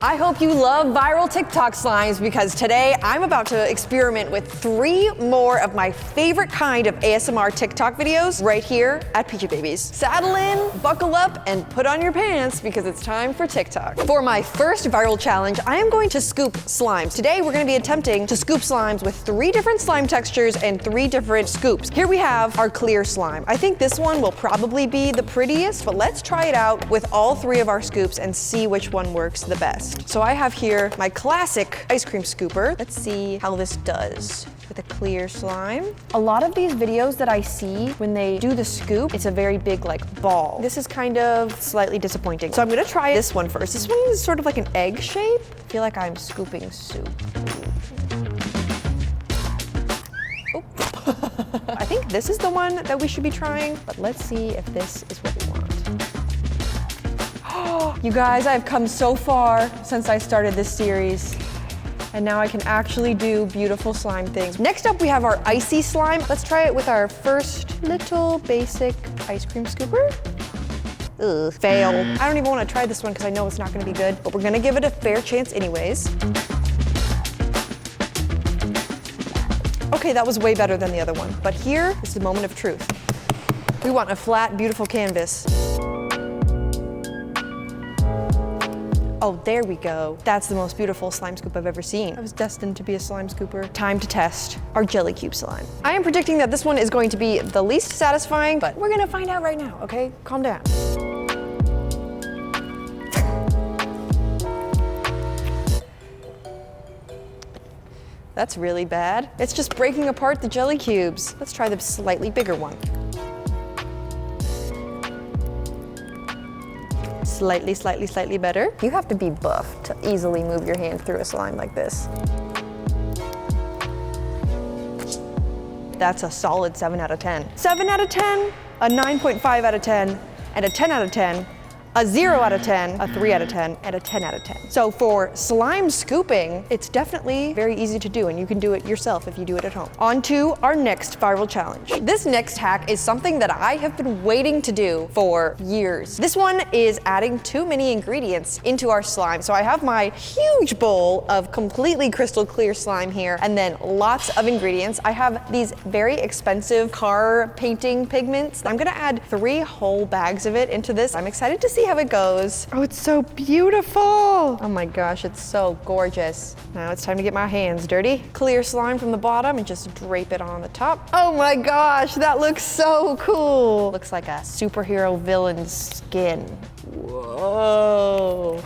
I hope you love viral TikTok slimes because today I'm about to experiment with 3 more of my favorite kind of ASMR TikTok videos right here at Peachybbies. Saddle in, buckle up, and put on your pants because it's time for TikTok. For my first viral challenge, I am going to scoop slimes. Today we're going to be attempting to scoop slimes with 3 different slime textures and 3 different scoops. Here we have our clear slime. I think this one will probably be the prettiest, but let's try it out with all 3 of our scoops and see which one works the best. So I have here my classic ice cream scooper. Let's see how this does with a clear slime. A lot of these videos that I see when they do the scoop, it's a very big like ball. This is kind of slightly disappointing. So I'm gonna try this one first. This one is sort of like an egg shape. I feel like I'm scooping soup. Oh. I think this is the one that we should be trying, but let's see if this is what we want. You guys, I've come so far since I started this series, and now I can actually do beautiful slime things. Next up, we have our icy slime. Let's try it with our first little basic ice cream scooper. Ugh, fail. I don't even want to try this one because I know it's not going to be good, but we're going to give it a fair chance anyways. Okay, that was way better than the other one, but here is the moment of truth. We want a flat, beautiful canvas. Oh, there we go. That's the most beautiful slime scoop I've ever seen. I was destined to be a slime scooper. Time to test our jelly cube slime. I am predicting that this one is going to be the least satisfying, but we're gonna find out right now, okay? Calm down. That's really bad. It's just breaking apart the jelly cubes. Let's try the slightly bigger one. Slightly better. You have to be buff to easily move your hand through a slime like this. That's a solid 7 out of 10. 7 out of 10, a 9.5 out of 10, and a 10 out of 10, a 0 out of 10, a 3 out of 10, and a 10 out of 10. So for slime scooping, it's definitely very easy to do, and you can do it yourself if you do it at home. On to our next viral challenge. This next hack is something that I have been waiting to do for years. This one is adding too many ingredients into our slime. So I have my huge bowl of completely crystal clear slime here, and then lots of ingredients. I have these very expensive car painting pigments. I'm gonna add 3 whole bags of it into this. I'm excited to see how it goes. Oh, it's so beautiful. Oh my gosh, it's so gorgeous. Now it's time to get my hands dirty. Clear slime from the bottom and just drape it on the top. Oh my gosh, that looks so cool. Looks like a superhero villain's skin. Whoa.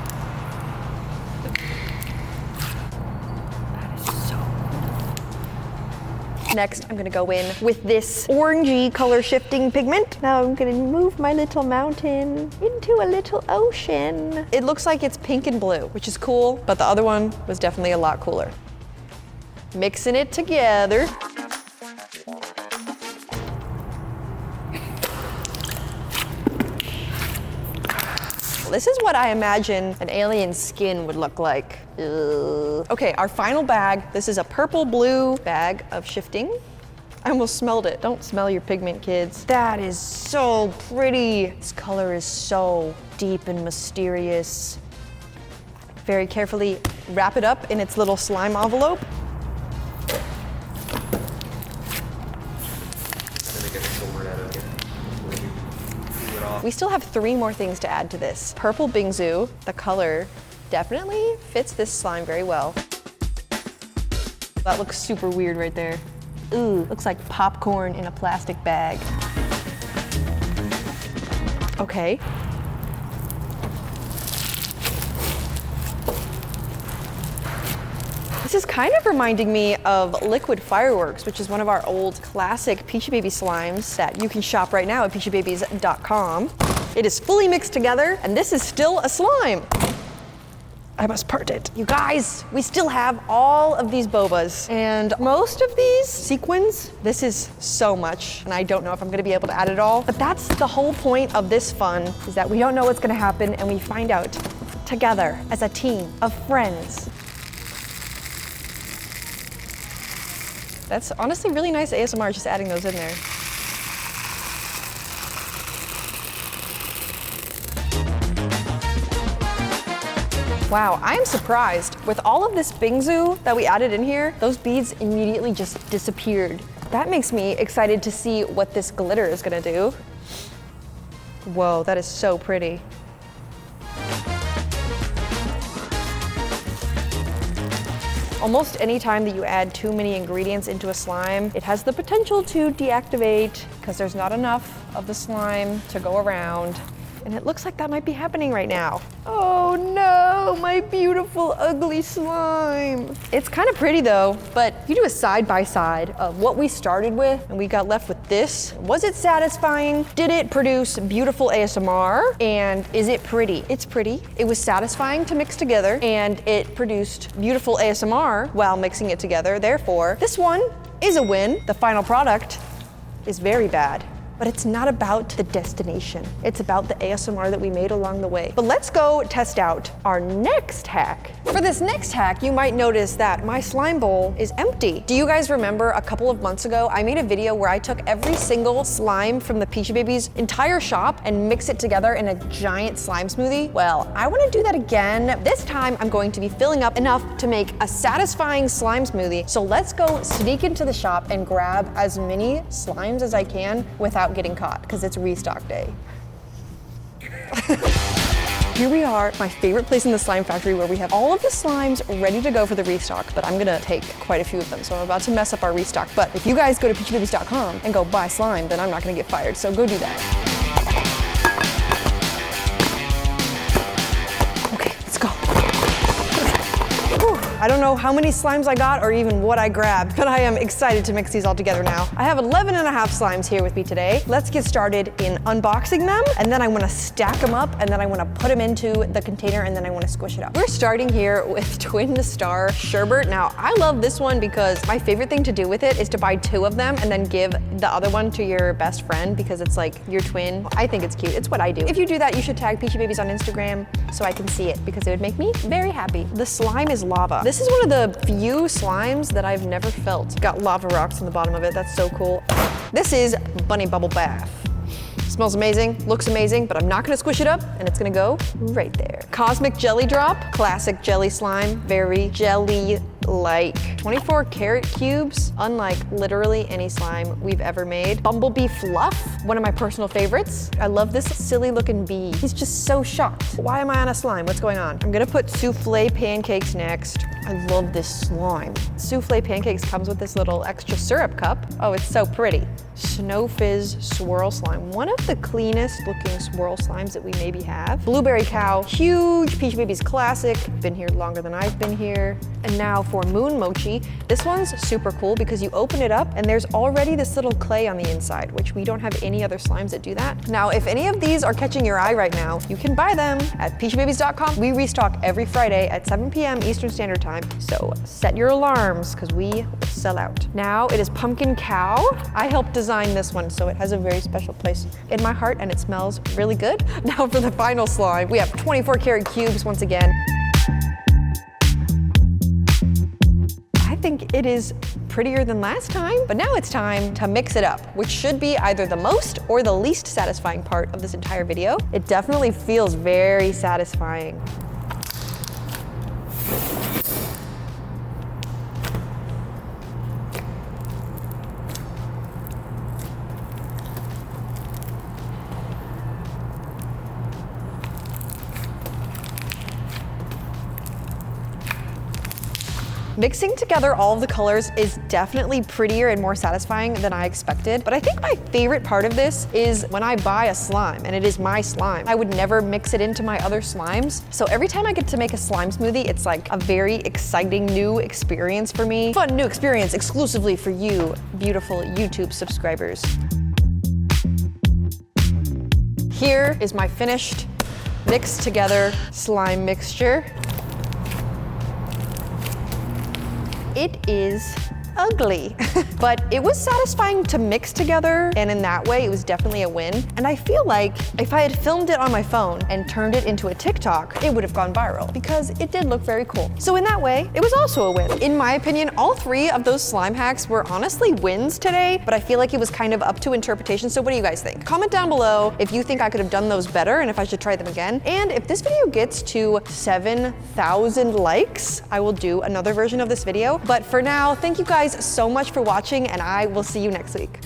Next, I'm gonna go in with this orangey color shifting pigment. Now I'm gonna move my little mountain into a little ocean. It looks like it's pink and blue, which is cool, but the other one was definitely a lot cooler. Mixing it together. This is what I imagine an alien skin would look like. Ugh. Okay, our final bag. This is a purple-blue bag of shifting. I almost smelled it. Don't smell your pigment, kids. That is so pretty. This color is so deep and mysterious. Very carefully wrap it up in its little slime envelope. We still have 3 more things to add to this. Purple bingsu, the color definitely fits this slime very well. That looks super weird right there. Ooh, looks like popcorn in a plastic bag. Okay. This is kind of reminding me of Liquid Fireworks, which is one of our old classic Peachybbies slimes that you can shop right now at peachybbies.com. It is fully mixed together, and this is still a slime. I must part it. You guys, we still have all of these bobas, and most of these sequins, this is so much, and I don't know if I'm gonna be able to add it all, but that's the whole point of this fun, is that we don't know what's gonna happen, and we find out together as a team of friends. That's honestly really nice ASMR, just adding those in there. Wow, I am surprised. With all of this bingsu that we added in here, those beads immediately just disappeared. That makes me excited to see what this glitter is gonna do. Whoa, that is so pretty. Almost any time that you add too many ingredients into a slime, it has the potential to deactivate because there's not enough of the slime to go around. And it looks like that might be happening right now. Oh no, my beautiful ugly slime. It's kind of pretty though, but if you do a side-by-side of what we started with and we got left with this, was it satisfying? Did it produce beautiful ASMR? And is it pretty? It's pretty. It was satisfying to mix together and it produced beautiful ASMR while mixing it together. Therefore, this one is a win. The final product is very bad. But it's not about the destination. It's about the ASMR that we made along the way. But let's go test out our next hack. For this next hack, you might notice that my slime bowl is empty. Do you guys remember a couple of months ago, I made a video where I took every single slime from the Peachybbies entire shop and mixed it together in a giant slime smoothie? Well, I wanna do that again. This time, I'm going to be filling up enough to make a satisfying slime smoothie. So let's go sneak into the shop and grab as many slimes as I can without getting caught, because it's restock day. Here we are, my favorite place in the slime factory where we have all of the slimes ready to go for the restock, but I'm gonna take quite a few of them, so I'm about to mess up our restock. But if you guys go to peachybbies.com and go buy slime, then I'm not gonna get fired, so go do that. I don't know how many slimes I got or even what I grabbed, but I am excited to mix these all together now. I have 11 and a half slimes here with me today. Let's get started in unboxing them, and then I wanna stack them up, and then I wanna put them into the container, and then I wanna squish it up. We're starting here with Twin Star Sherbet. Now, I love this one because my favorite thing to do with it is to buy 2 of them and then give the other one to your best friend because it's like your twin. I think it's cute, it's what I do. If you do that, you should tag Peachybbies on Instagram so I can see it because it would make me very happy. The slime is lava. This is one of the few slimes that I've never felt. Got lava rocks on the bottom of it, that's so cool. This is Bunny Bubble Bath. Smells amazing, looks amazing, but I'm not gonna squish it up and it's gonna go right there. Cosmic Jelly Drop, classic jelly slime, very jelly-like. 24 karat cubes, unlike literally any slime we've ever made. Bumblebee Fluff, one of my personal favorites. I love this silly looking bee. He's just so shocked. Why am I on a slime? What's going on? I'm gonna put souffle pancakes next. I love this slime. Souffle pancakes comes with this little extra syrup cup. Oh, it's so pretty. Snow Fizz Swirl Slime, one of the cleanest looking swirl slimes that we maybe have. Blueberry Cow, huge Peachybbies classic, been here longer than I've been here. And now for Moon Mochi, this one's super cool because you open it up and there's already this little clay on the inside, which we don't have any other slimes that do that. Now, if any of these are catching your eye right now, you can buy them at peachybbies.com. We restock every Friday at 7 p.m. Eastern Standard Time, so set your alarms because we will sell out. Now it is Pumpkin Cow. I helped design this one, so it has a very special place in my heart and it smells really good. Now for the final slime, we have 24 karat cubes once again. I think it is prettier than last time, but now it's time to mix it up, which should be either the most or the least satisfying part of this entire video. It definitely feels very satisfying. Mixing together all of the colors is definitely prettier and more satisfying than I expected, but I think my favorite part of this is when I buy a slime, and it is my slime. I would never mix it into my other slimes, so every time I get to make a slime smoothie, it's like a very exciting new experience for me. Fun new experience exclusively for you, beautiful YouTube subscribers. Here is my finished, mixed together slime mixture. It is ugly. But it was satisfying to mix together, and in that way, it was definitely a win. And I feel like if I had filmed it on my phone and turned it into a TikTok, it would have gone viral because it did look very cool. So in that way, it was also a win. In my opinion, all three of those slime hacks were honestly wins today, but I feel like it was kind of up to interpretation. So what do you guys think? Comment down below if you think I could have done those better and if I should try them again. And if this video gets to 7,000 likes, I will do another version of this video. But for now, thank you guys so much for watching, and I will see you next week.